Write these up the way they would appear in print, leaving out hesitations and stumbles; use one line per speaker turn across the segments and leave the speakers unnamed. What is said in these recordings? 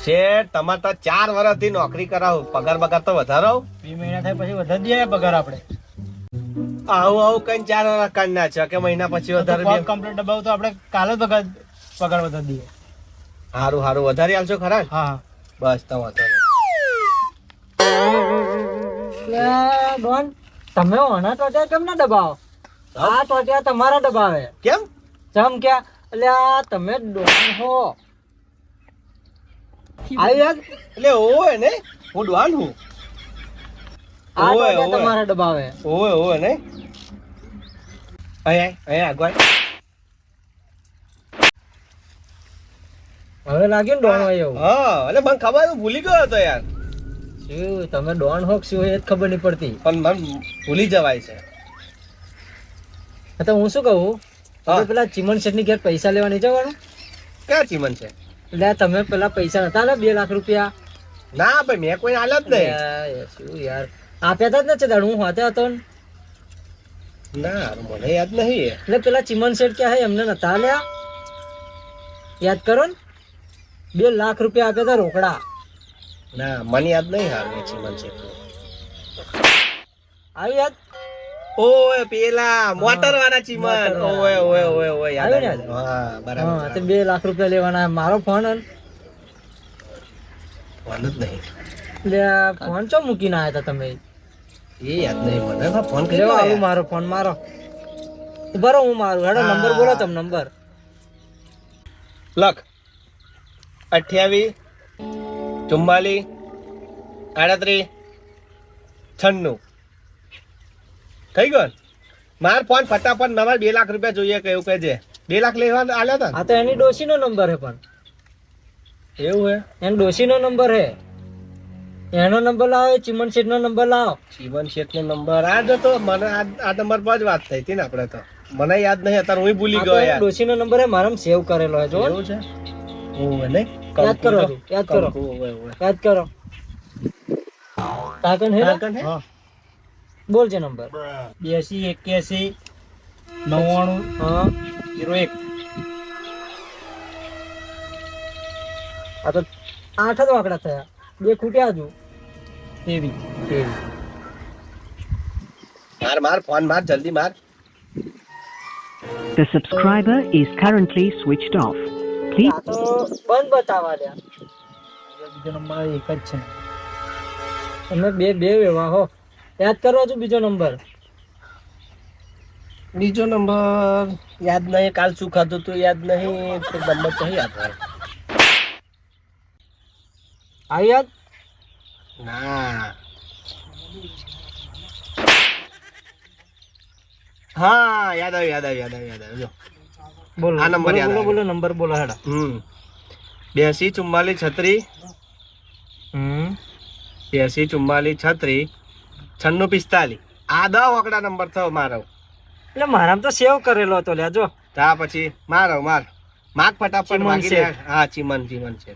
શેઠ તમારે તો 4 વર્ષથી નોકરી કરાવું, પગાર બગાર તો વધારો
2 મહિના થાય પછી વધારી દઈએ પગાર આપણે.
આવું કઈ 4 વર્ષ કાઢ ના છે કે મહિના પછી વધારે
કમ્પ્લીટ દબાવ તો આપણે કાલે જ પગાર વધારી દઈએ.
સારું સારું વધારી આલશો ખરા ને?
હા
બસ તો વાંધો
નહીં. ડોન તમે ઓના ટોટિયા કેમ ના દબાવો? આ ટોટિયા તમારા દબાવે.
કેમ?
ચમ ક્યાં એટલે આ તમે ડોન હો. આવી યાદ
એટલે ઓય ને હું ડોન હું.
આ ટોટિયા તમારા દબાવે.
ઓય ને અહીંયા આગળ
હવે લાગ્યું ને ડોન હોય એવું.
હા એટલે મને ખબર ભૂલી ગયો હતો યાર.
શું તમે ડોન હો શું એ જ ખબર નહીં પડતી.
પણ મને ભૂલી જવાય છે.
તો હું શું કહું આપણે પેલા ચીમન શેઠ ની ઘેર પૈસા લેવા નહીં જવાનું?
ક્યાં ચીમન છે?
એટલે તમે પેલા પૈસા નતા ને 2 લાખ રૂપિયા?
ના ભાઈ મેં કોઈ આલ્યા જ નહીં.
શું યાર આપ્યા તા જ ને દાડ હું હાથે હતો ને.
ના મને યાદ નહીં.
એટલે પેલા ચીમન શેઠ ક્યાં હે એમને નતા આલ્યા? યાદ કરો ને 2 લાખ રૂપિયા આપ્યા તા રોકડા.
ના મને યાદ નહીં. હાલ ચીમન છે
આવી યાદ?
ઓય પેલા મોટર વાળા ચીમન. ઓય યાદ આવ્યું. હા બરાબર.
હા તો 2 લાખ રૂપિયા લેવાના. મારો ફોન
ફોન જ નહીં.
એટલે ફોન ચો મૂકીને આવ્યા હતા તમે?
એ યાદ નહીં મને. ફોન
લેવા
કર્યો
આવું મારો ફોન મારો. ઉભા રહો હું મારું. હેડો નંબર બોલો તમે. નંબર
લખ 28 44 38 96. થઈ ગયો માર ફોન ફટાફટ. મારે 2 લાખ રૂપિયા જોઈએ કે એવું કહેજે. 2 લાખ લેવા આલ્યા હતા.
હા તો એની ડોશી નો નંબર હે. પણ
એવું હે?
એનો ડોશી નો નંબર હે. એનો નંબર લાવો. ચીમન શેઠ નો નંબર લાવો.
જીવન શેઠ નો નંબર આ જ હતો. મને આ નંબર પર જ વાત થઈ હતી ને આપણે તો. મને યાદ નહીં. અત્યારે હું ભૂલી ગયો યાર.
ડોશી નો નંબર હે. મારામાં સેવ કરેલો હે. જો
એવું છે. ઓય ને
યાદ કરો. યાદ કરો. યાદ કરો. કાકન હે?
હા
બોલ છે નંબર.
82 81 99
હા
01.
આ તો 8 જ વાકડા થયા. 2 ખૂટ્યા હજુ.
એવી માર ફોન માર જલ્દી માર.
The subscriber is currently switched off. Please.
આ તો બંધ બતાવવા દે. બીજો નંબર એક જ છે. તમે બે વેવા હો. યાદ કરો છો બીજો નંબર.
બીજો નંબર યાદ નહીં. કાલ શું ખાધું તું યાદ નહીં. તો નંબર તો યાદ હોય.
આવી યાદ?
ના હા યાદ આવ્યું. જો
બોલો
આ નંબર યાદ
બોલો નંબર બોલો હેડા.
82 44 36 82 44 36 96 45. આ 10 આંકડા નંબર થયો મારો.
એટલે મારામાં તો સેવ કરેલો હતો લ્યા. જો
તા પછી માર ફટાફટ
ચીમન
માગી
શેઠ.
લે. હા ચીમન છે.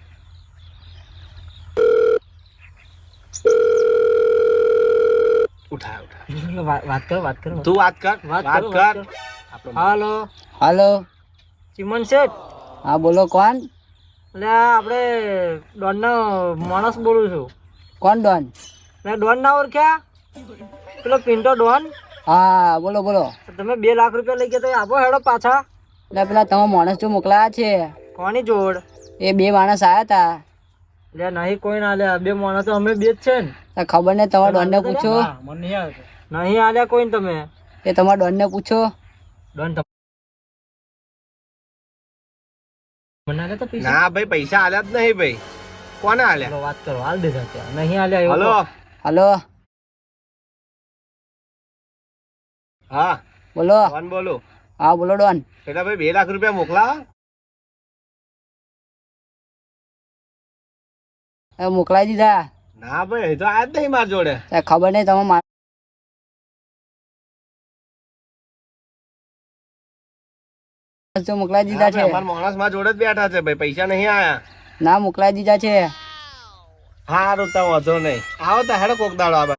ઉઠા
વાત કરો
તું વાત કર.
હાલો
હાલો.
ચીમન શેઠ.
હા બોલો. કોણ?
એટલે આપણે ડોન નો માણસ બોલું છું.
કોણ ડોન?
એટલે ડોન ના ઓળખ્યા? પેલો પિન્ટો ડોન.
હા બોલો બોલો.
તમે 2 લાખ રૂપિયા લઈ ગયા તો આપો હેડો પાછા.
એટલે પેલા તમે માણસ જો મોકલાયા છે
કોની જોડ?
એ 2 માણસ આયા તા.
એટલે નહીં કોઈ ના આલ્યા. 2 માણસ તો અમે 2 જ છે ને.
ખબર નહીં. તમારા ડોન ને પૂછો.
નહીં આલ્યા કોઈ તમે.
એ તમારા ડોન ને પૂછો.
ડોન મને આલ્યા તો પૈસા?
ના ભાઈ પૈસા આલ્યા જ નહીં ભાઈ. કોને આલ્યા?
ચલો વાત કરો. હાલ દેજો ત્યાં. નહીં આલ્યા એવું
હલો.
હાલો
હા
બોલો.
કોણ બોલું?
હા બોલો ડોન.
એટલે ભાઈ 2 લાખ રૂપિયા મોકલા.
મોકલાઈ દીધા.
ના ભાઈ તો આજ નહીં માર જોડે.
ખબર નહીં. તમે માણસ જો મોકલાઈ દીધા છે.
અમારા માણસ માં જોડે જ બેઠા છે ભાઈ. પૈસા નહીં આયા.
ના મોકલાઈ દીધા છે.
હારું તો વાંધો નહીં. આવો તો હેડો કોક દાડો આવે.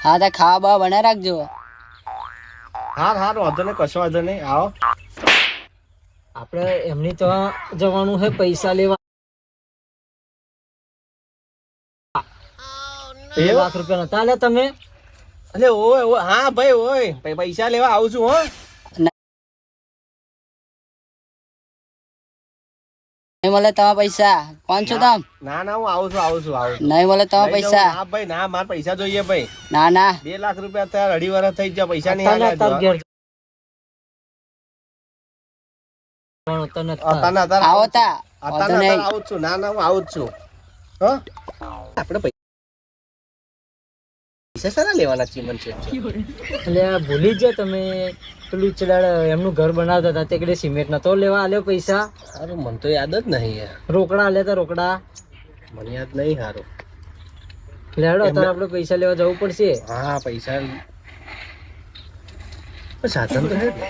હા તો ખાવા બાવા બનાવી રાખજો.
હારું વાંધો નહીં. કશો વાંધો નહીં. આવો
આપણે એમની તો જવાનું છે પૈસા લેવા. 2 લાખ રૂપિયા નતા લે તમે?
અલે ઓય ઓય હા ભાઈ ઓય પૈસા લેવા આવું છું હો.
નહીં મળે તમારા પૈસા. કોણ છો તમ?
ના ના હું આવું છું
નહીં મળે તમારા
લઈ
પૈસા.
જાઉં. ના ભાઈ ના મારે પૈસા જોઈએ ભાઈ.
ના ના
2 લાખ રૂપિયા અત્યારે 2.5 વર્ષ થઈ ગયા પૈસા નહીં
તને
આલ્યા
તાર
હજુ.
ઘેર તને
અત્યારે
આવો તા.
અત્યારે
નહીં.
આવું જ છું ના ના હું આવું જ છું હો. આપણે પૈસા સારા લેવાના ચીમન છે.
એટલે આ ભૂલી ગયા તમે પેલું ચડાડ એમનું ઘર બનાવતા હતા તે કડે સિમેન્ટ નતો લેવા આલ્યો પૈસા?
સારું મને તો યાદ જ નહીં યાર.
રોકડા આલ્યા તા રોકડા.
મને યાદ નહીં સારું.
લેડો અત્યારે આપણે પૈસા લેવા જવું પડશે.
હા પૈસા સાધન તો હે ને.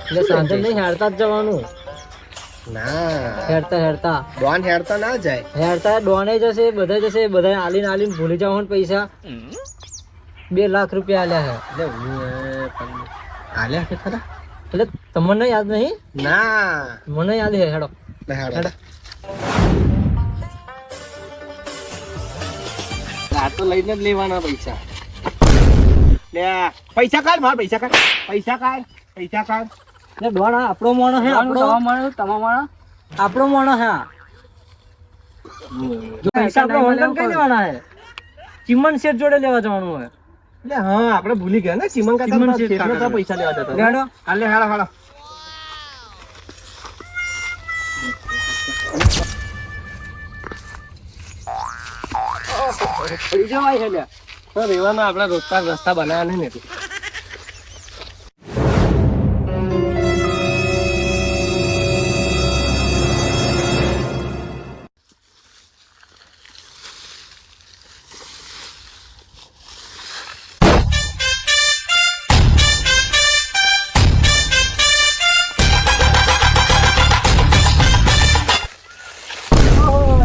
એટલે સાંજે નહીં હેરતા જ જવાનું.
ના
હેરતા હેરતા
ડોન હેરતા ના જાય.
હેરતા ડોને જશે બધા આલીને ભૂલી જવાનું પૈસા. 2 લાખ રૂપિયા આલ્યા છે.
એટલે હું પણ આલ્યા કે ખરા?
એટલે તમને યાદ નહીં?
ના
મને યાદ છે. હેડો
હેડો. આ તો લઈને જ લેવાના પૈસા. લે પૈસા કાઢ માર પૈસા કાઢ.
એટલે ડોન આ આપણો મોણો હે. આપણો મોણો હે. જો પૈસા આપણે ઓનલાઈન કઈ લેવાના હે? ચિમન શેઠ જોડે લેવા જવાનું હોય.
એટલે હા આપણે ભૂલી ગયા ને ચીમન
ચીમન
કાકા
શેઠ
શેઠનો તો
કાકા.
પૈસા લેવા જતા
લેડો.
હાલે હાલો હાલો.
પૈસા વાય છે લ્યા.
તો રેવાના આપણે રસ્તા બનાવ્યા નહીં ને એટલે.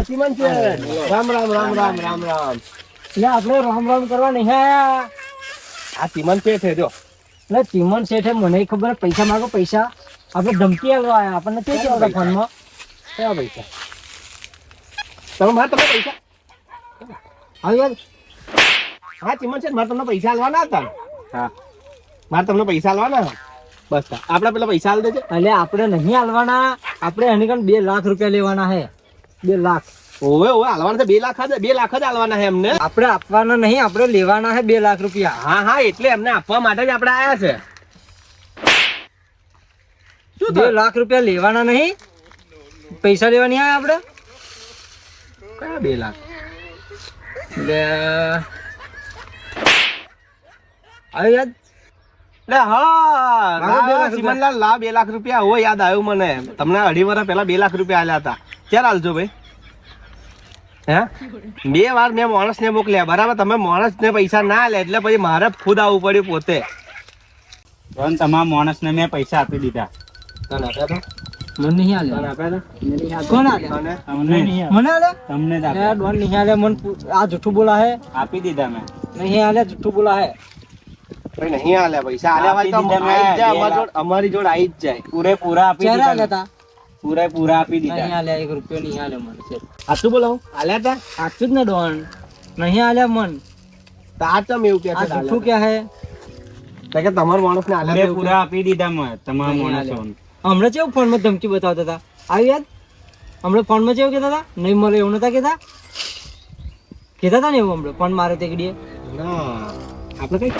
ચીમન છે. રામ રામ રામ રામ રામ રામ.
એટલે આપણે રામ રામ કરવા નહીં આયા.
આ ચીમન છે જો.
એટલે ચિમન શેઠે મને ખબર પૈસા માંગો પૈસા. આપણે ધમકી આલવા આયા. આપણને તે કહેતા ફોનમાં
કેવા પૈસા? તમે મારે તમને પૈસા
આવી વાત.
હા ચીમન છે મારે તમને પૈસા આલવાના હતા ને? હા મારે તમને પૈસા આલવાના હતા. બસ આપણે પેલા પૈસા આલ દેજે.
એટલે આપણે નહીં આલવાના. આપણે એની કારણે 2 લાખ રૂપિયા લેવાના હે. 2 લાખ
ઓવે ઓવે આલવાના છે 2 લાખ જ 2 લાખ જ આલવાના છે એમને.
આપણે આપવાના નહીં. આપણે લેવાના હે 2 લાખ રૂપિયા.
હા હા એટલે એમને આપવા માટે જ આપણે આયા છે. શું
2 લાખ રૂપિયા લેવાના નહીં. પૈસા લેવા નહીં આયા આપણે.
કયા 2 લાખ?
એટલે આવી યાદ.
લે હા
મારો 2 લાખ
ચીમનલાલ લા 2 લાખ રૂપિયા હો યાદ આવ્યું મને. તમને 2.5 વર્ષ પહેલા 2 લાખ રૂપિયા આલ્યા હતા. ક્યારે આલજો ભાઈ? હે 2 વાર મેં માણસને મોકલ્યા બરાબર. તમે માણસને પૈસા ના આલ્યા એટલે પછી મારે ખુદ આવવું પડ્યું પોતે.
પણ તમારા માણસને મેં પૈસા આપી દીધા.
તને આપ્યા હતા?
મને નહીં આલે.
તને આપ્યા હતા?
કોણ આલે?
તને?
તમને
મને આલે?
તમને જ
એ
આપ્યા.
ડોન નહીં આલે. મને આ જૂઠું બોલા હે.
આપી દીધા મેં.
નહીં આલે. જૂઠું બોલા હે.
ભાઈ નહીં આલ્યા પૈસા. આલ્યા હોય તો
આપી દીધા
આઈ જ જાય.
મેં.
અમારી જોડે આઈ જ જાય.
પૂરેપૂરા આપી
ક્યારે આલે
દીધા.
તા?
પૂરેપૂરા આપી
નહીં
દીધા.
આલે. 1 રૂપિયો નહીં આલે મને.
સાચું બોલો આલ્યા હતા?
સાચું જ ને ડોન. નહીં આલે મન.
તાચમ એવું કે
આ
છે
જૂઠું ક્યાં હે?
કે તમારા માણસને આલ્યા હતા એવું
પૂરેપૂરા આપી દીધા મેં તમારા
નહીં
માણસોને.
હમણાં કેવું ફોનમાં ધમકી બતાવતા હતા? આવી યાદ? હમણાં ફોનમાં કેવું કહેતા હતા? નહીં મળે એવું નતા કહેતા? કહેતા હતા ને એવું હમણાં ફોન મારે તે ઘડીએ.
કે? ના આપણે કઈ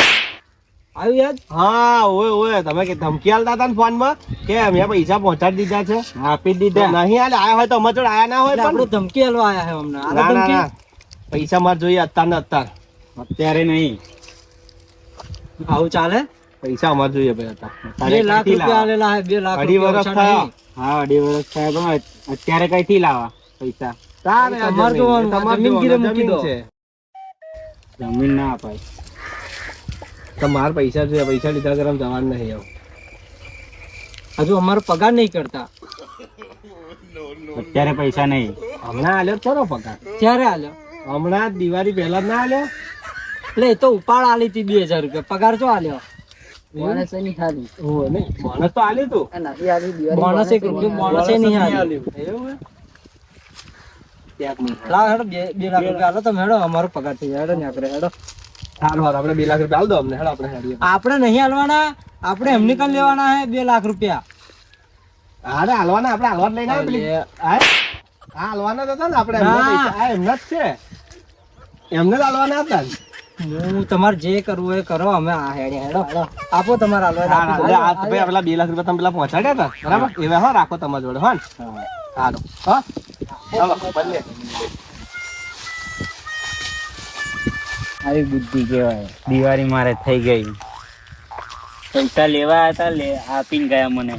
આવી યાદ?
હા ઓય ઓય તમે કે ધમકી આલતા હતા ને ફોનમાં કે મેં પૈસા પહોંચાડી દીધા છે.
આપી દીધા.
નહીં આલે આયા હોય તો અમાર જોડે આયા ના હોય
એટલે
પણ
આપણે ધમકી આલવા આયા હે હમણાં. આ
ના ના
ધમકી?
ના પૈસા માર જોઈએ અત્યાર ને અત્યાર.
અત્યારે નહીં.
આવું ચાલે?
પૈસા અમાર જોઈએ ભાઈ અત્યારે.
2 લાખ રૂપિયા આલેલા હે. 2 લાખ
2.5 વર્ષ
ઓછા
થયા.
નહીં.
હા 2.5 વર્ષ થયા પણ અત્યારે કઈથી લાવા પૈસા?
તારે આ
તમારે
જમીન,
જોવાનું,
તમારે
જમીન ગીરે
જોવાનું,
મૂકી
જમીન
દો.
છે.
જમીન ના અપાય.
તમારે પૈસા જોઈએ પૈસા લીધા ગરમ જવાનું નહીં આવું.
હજુ અમારો પગાર નહીં કરતા.
અત્યારે પૈસા નહીં.
હમણાં આલ્યો તો ખરો પગાર.
ક્યારે આલ્યો?
હમણાં દિવાળી પહેલા જ ના આલ્યો.
એટલે એ તો ઉપાડ આલી હતી 2000 રૂપિયા. પગાર ચો આલ્યો?
બોનસ નહીં ખાલી
ઓય નહીં.
બોનસ તો આલ્યું તું
આ નથી આવી દિવાળી
બોનસ એક રૂપિયો બોનસ એ નહીં આલ્યું.
એવું હે? ક્યાંક નહીં.
લાવ હેડો 2 લાખ રૂપિયા આલો તમે હેડો અમારો પગાર થઈ જાય હેડો ને આપણે હેડો.
સારું હાલો, આપણે 2 લાખ રૂપિયા આલ દો અમને હેડો આપણે હેડીએ.
આપણે નહીં હાલવાના, આપણે એમને કઈ લેવાના હે 2 લાખ રૂપિયા.
અરે હાલવાના આપણે હાલવા જ લઈને આવે પેલી હા હાલવાના જ હતા ને આપણે એમના
ના.
પૈસા આ એમના જ છે એમને જ હાલવાના હતા ને.
હું તમારે જે કરવું હોય એ કરો, અમે આ હેડે હેડો આપો તમારે હાલવા
હા, હા, આ તો ભાઈ પેલા 2 લાખ રૂપિયા તમે પેલા પહોંચાડ્યા હતા બરાબર એવા હો રાખો તમારા જોડે હો ને હાલો હા ચાલો બંને
આવી બુદ્ધિ કહેવાય. દિવાળી મારે થઈ ગઈ. પૈસા લેવા હતા આપીને ગયા મને.